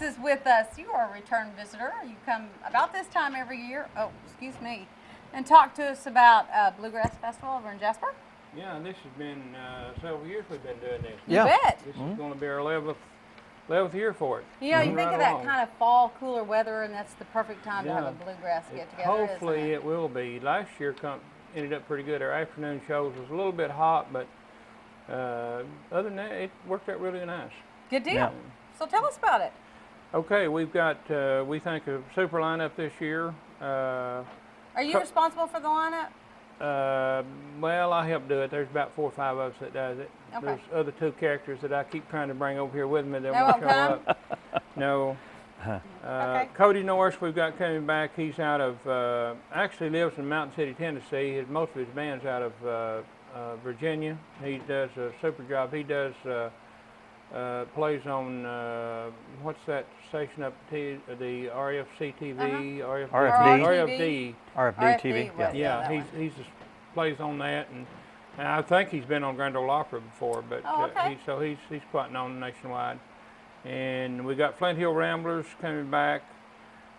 is with us. You are a return visitor. You come about this time every year. Oh, excuse me. And talk to us about Bluegrass Festival over in Jasper. Yeah, this has been several years we've been doing this. You bet. This is going to be our 11th year for it. You know, you think of that kind of fall, cooler weather, and that's the perfect time to have a bluegrass get-together, hopefully it will be. Last year ended up pretty good. Our afternoon shows was a little bit hot, but other than that, it worked out really nice. Good deal. Yeah. So tell us about it. Okay, we've got, we think, a super lineup this year. Are you responsible for the lineup? Well, I help do it. There's about 4 or 5 of us that does it. Okay. There's other 2 characters that I keep trying to bring over here with me that won't show up. No. Okay. Cody Norris, we've got coming back. He's out of, actually lives in Mountain City, Tennessee. Most of his band's out of Virginia. He does a super job. He does, plays on, what's that station up the RFC TV? RFD. RFD TV. Yeah, he plays on that, and I think he's been on Grand Ole Opera before, but he's quite known nationwide. And we got Flint Hill Ramblers coming back.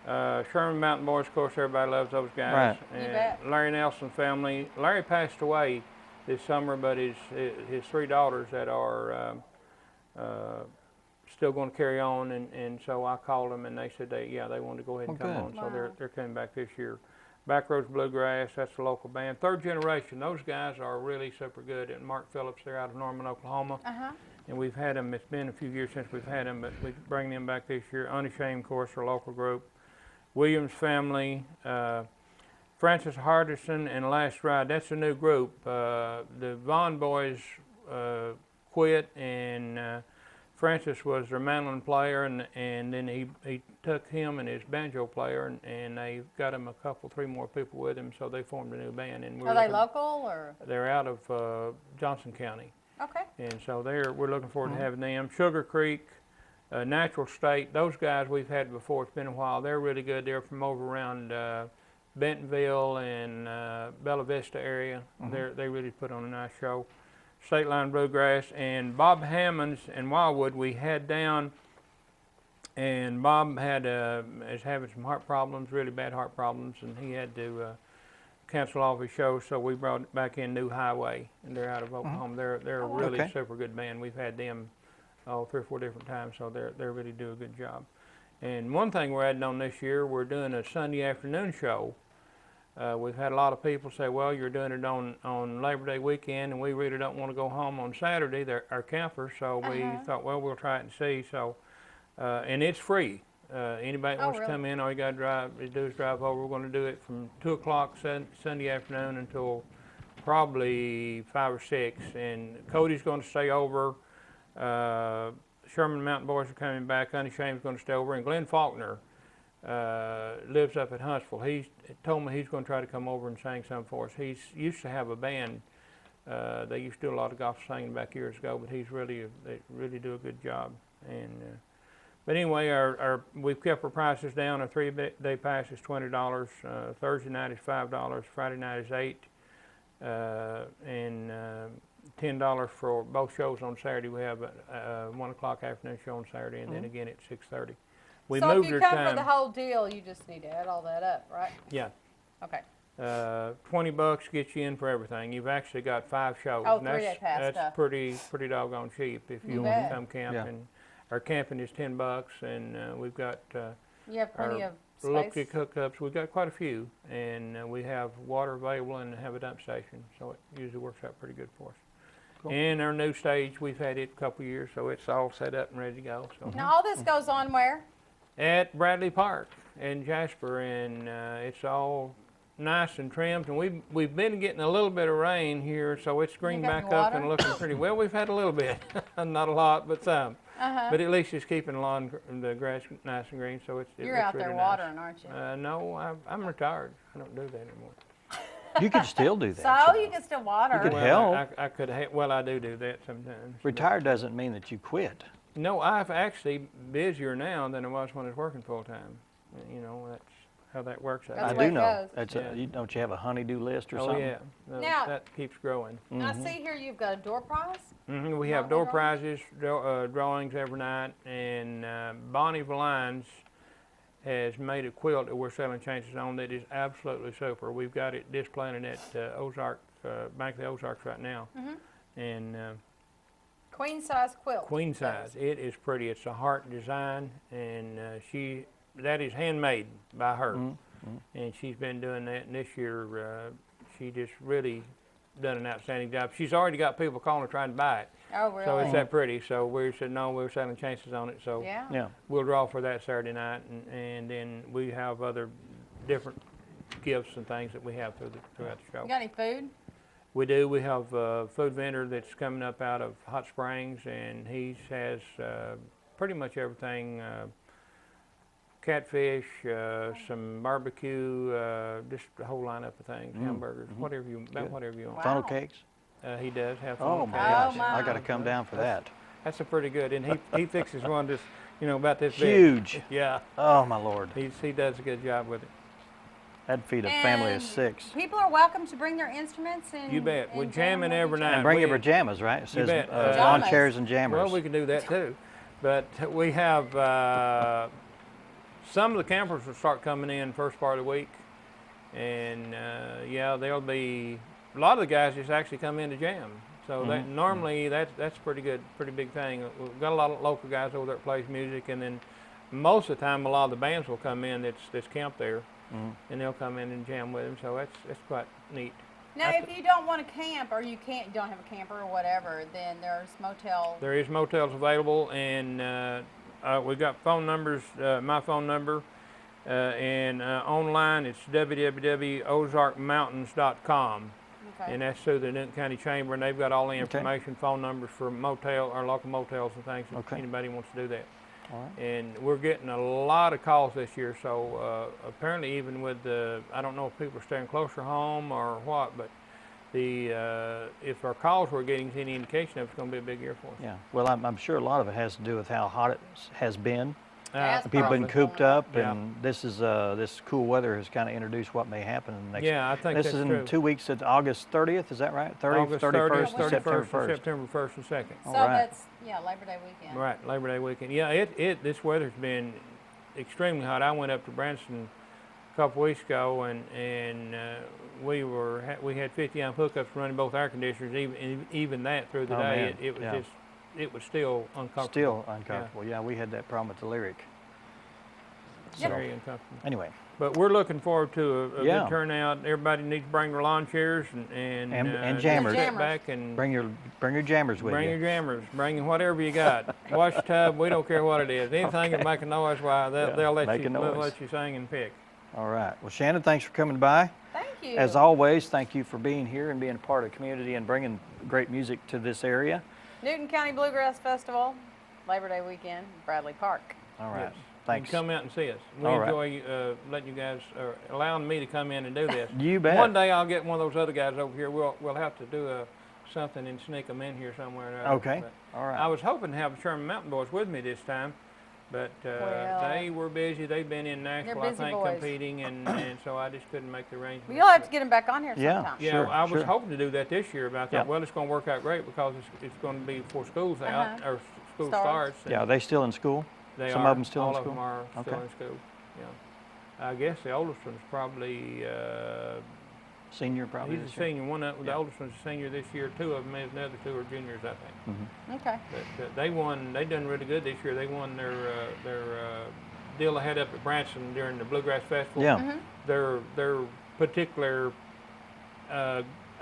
Sherman Mountain Boys, of course, everybody loves those guys. Right. And Larry Nelson family. Larry passed away this summer, but his 3 daughters that are still going to carry on, and so I called them, and they said they wanted to go ahead and come on. Wow. So they're coming back this year. Backroads Bluegrass, that's the local band. Third Generation, those guys are really super good. And Mark Phillips, they're out of Norman, Oklahoma. And we've had them, it's been a few years since we've had them, but we bring them back this year. Unashamed, of course, our local group. Williams Family, Francis Hardison, and Last Ride, that's a new group. The Vaughn boys quit, and Francis was their mandolin player, and then he took him and his banjo player, and they got him 3 more people with him, so they formed a new band. And are they local, or? They're out of Johnson County. Okay. And so we're looking forward to having them. Sugar Creek, Natural State, those guys we've had before. It's been a while. They're really good. They're from over around Bentonville and Bella Vista area. They really put on a nice show. State Line Bluegrass, and Bob Hammonds and Wildwood we had down, and Bob is having some heart problems, really bad heart problems, and he had to cancel all of his shows, so we brought back in New Highway, and they're out of Oklahoma. They're a really super good band. We've had them 3 or 4 different times, so they really do a good job. And one thing we're adding on this year, we're doing a Sunday afternoon show. We've had a lot of people say, well, you're doing it on Labor Day weekend, and we really don't want to go home on Saturday. They're our campers, so we thought, well, we'll try it and see. So, and it's free. Anybody that wants to come in, all you got to do is drive over. We're going to do it from 2 o'clock Sunday afternoon until probably 5 or 6. And Cody's going to stay over. Sherman Mountain Boys are coming back. Unashamed's going to stay over. And Glenn Faulkner lives up at Huntsville. He told me he's going to try to come over and sing some for us. He used to have a band. They used to do a lot of gospel singing back years ago, but they really do a good job. And but anyway, we've kept our prices down. A 3-day pass is $20. Thursday night is $5. Friday night is $8. And $10 for both shows on Saturday. We have a 1 o'clock afternoon show on Saturday, and then again at 6:30. So if you come for the whole deal, you just need to add all that up, right? Yeah. Okay. $20 gets you in for everything. You've actually got 5 shows. Oh, 3-day pass That's stuff. pretty doggone cheap if you want to come camping. Yeah. Our camping is $10, and we've got you have plenty of space. Local hookups. We've got quite a few, and we have water available and have a dump station, so it usually works out pretty good for us. Cool. And our new stage, we've had it a couple of years, so it's all set up and ready to go. So. Now all this goes on where? At Bradley Park in Jasper, and it's all nice and trimmed. And we've been getting a little bit of rain here, so it's green back up and looking pretty well. We've had a little bit, not a lot, but some. But at least it's keeping the grass nice and green, so it's You're out really there nice. watering, aren't you? No, I'm retired. I don't do that anymore. You could still do that. So you can still water. You could help. I could help. Well, I do that sometimes. Retired doesn't mean that you quit. No, I'm actually busier now than I was when I was working full time. You know, how that works out. That's I the way do it know. goes. That's Yeah. don't you have a honey-do list or Oh something? yeah, Now- that keeps growing. I see here you've got a door prize. We have Monthly door drawings? prizes, drawings every night, and Bonnie Valines has made a quilt that we're selling chances on that is absolutely super. We've got it displaying at Ozark, Bank of the Ozarks right now, and Queen size quilt. queen size. It is pretty. It's a heart design, and that is handmade by her, and she's been doing that. And this year, she just really done an outstanding job. She's already got people calling her trying to buy it. Oh, really? So it's that pretty. So we said no, we're selling chances on it. So Yeah. Yeah. we'll draw for that Saturday night, and then we have other different gifts and things that we have throughout the show. You got any food? We do. We have a food vendor that's coming up out of Hot Springs, and he has pretty much everything. Catfish, some barbecue, just a whole lineup of things, hamburgers, whatever you want. Wow. Funnel cakes? He does have Oh funnel my cakes. gosh, my. I got to come down for that. That's a pretty good, and he fixes one just, about this Huge. big. Yeah, Oh my Lord, he does a good job with it. that'd feed a family of And 6. People are welcome to bring their instruments and You bet. We're and jamming jam with every each other. night. And bring your we- pajamas, right? It says bet. lawn Pajamas. chairs and jammers. Well, we can do that too, but we have some of the campers will start coming in first part of the week, and there'll be a lot of the guys just actually come in to jam. So that normally that's pretty good, pretty big thing. We've got a lot of local guys over there that plays music, and then most of the time a lot of the bands will come in that's camped there, and they'll come in and jam with them. So that's quite neat. Now, if you don't want to camp or you don't have a camper or whatever, then there's motel. There is motels available, and we've got phone numbers, my phone number, and online it's www.ozarkmountains.com. Okay. And that's through the Newton County Chamber, and they've got all the information, phone numbers for local motels and things, if anybody wants to do that. All right. And we're getting a lot of calls this year, so apparently even with I don't know if people are staying closer home or what, but if our calls we're getting is any indication of it's going to be a big year for us. Yeah. Well, I'm sure a lot of it has to do with how hot it has been. That's People have been probably cooped up, Yeah. and this cool weather has kind of introduced what may happen in the next. Yeah, I think This that's is in true. 2 weeks at August 30th. Is that right? 30th, August 31st, 30th, and September 31st, 1st. September 1st and 2nd. So All right. that's Labor Day weekend. Right, Labor Day weekend. Yeah, this weather's been extremely hot. I went up to Branson a couple weeks ago, and we had 50 amp hookups running both air conditioners. Even that through the Oh, day, man. it was still uncomfortable. Still uncomfortable. Yeah, we had that problem at the Lyric. So, Very uncomfortable. anyway, But we're looking forward to a Yeah. good turnout. Everybody needs to bring their lawn chairs and jammers. Sit back and bring your jammers with bring you. your jammers. Bring whatever you got. Wash tub. We don't care what it is. Anything that make a noise, why they'll let make you a noise. let you sing and pick. All right. Well, Shannon, thanks for coming by. Thank you. As always, thank you for being here and being a part of the community and bringing great music to this area. Newton County Bluegrass Festival, Labor Day weekend, Bradley Park. All right. Yes. Thanks. And come out and see us. We All right. enjoy letting you guys, allowing me to come in and do this. You bet. One day I'll get one of those other guys over here. We'll have to do something and sneak them in here somewhere. Or other. Okay. But All right. I was hoping to have the Sherman Mountain Boys with me this time, but Well, they were busy. They've been in Nashville, I busy think, boys. competing, and so I just couldn't make the arrangements. Well, you'll have to get them back on here Yeah. sometime. Yeah, Sure, I was sure. hoping to do that this year, but I thought, Yeah. well, it's going to work out great because it's going to be before school's out or school Starts. starts. and Yeah, are they still in school? they some are. of them still in all school? of them are still Okay. in school. Yeah, I guess the oldest one's probably Senior probably he's a this year? senior. The Yeah. oldest one's a senior this year. Two of them, and the other two are juniors, I think. Okay. But they won. They done really good this year. They won their deal they had up at Branson during the Bluegrass Festival. Yeah. Their particular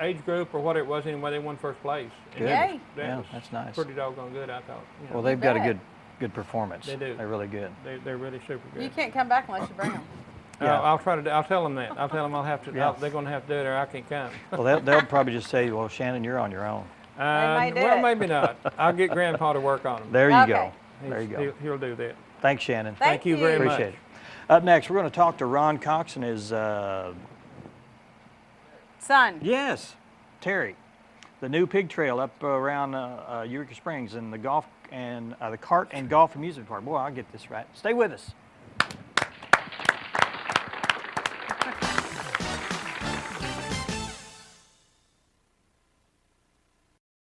age group or what it was anyway, they won first place. And Good. Yay. that Yeah, was that's nice. pretty doggone good, I thought. You know, Well, they've got a bet. good performance. They do. They're really good. they're really super good. You can't come back unless you bring them. Yeah. I'll try to. I'll tell them that. I'll tell them I'll have to. Yeah. They're going to have to do it, or I can't come. Well, they'll probably just say, well, Shannon, you're on your own. may do well, it. maybe not. I'll get Grandpa to work on them. There you Okay. go. There you go. He'll do that. Thanks, Shannon. Thank you very much. Appreciate it. Up next, we're going to talk to Ron Cox and his, Son. yes, Terry. The new pig trail up around Eureka Springs and the golf and the cart and golf amusement park. Boy, I'll get this right. Stay with us.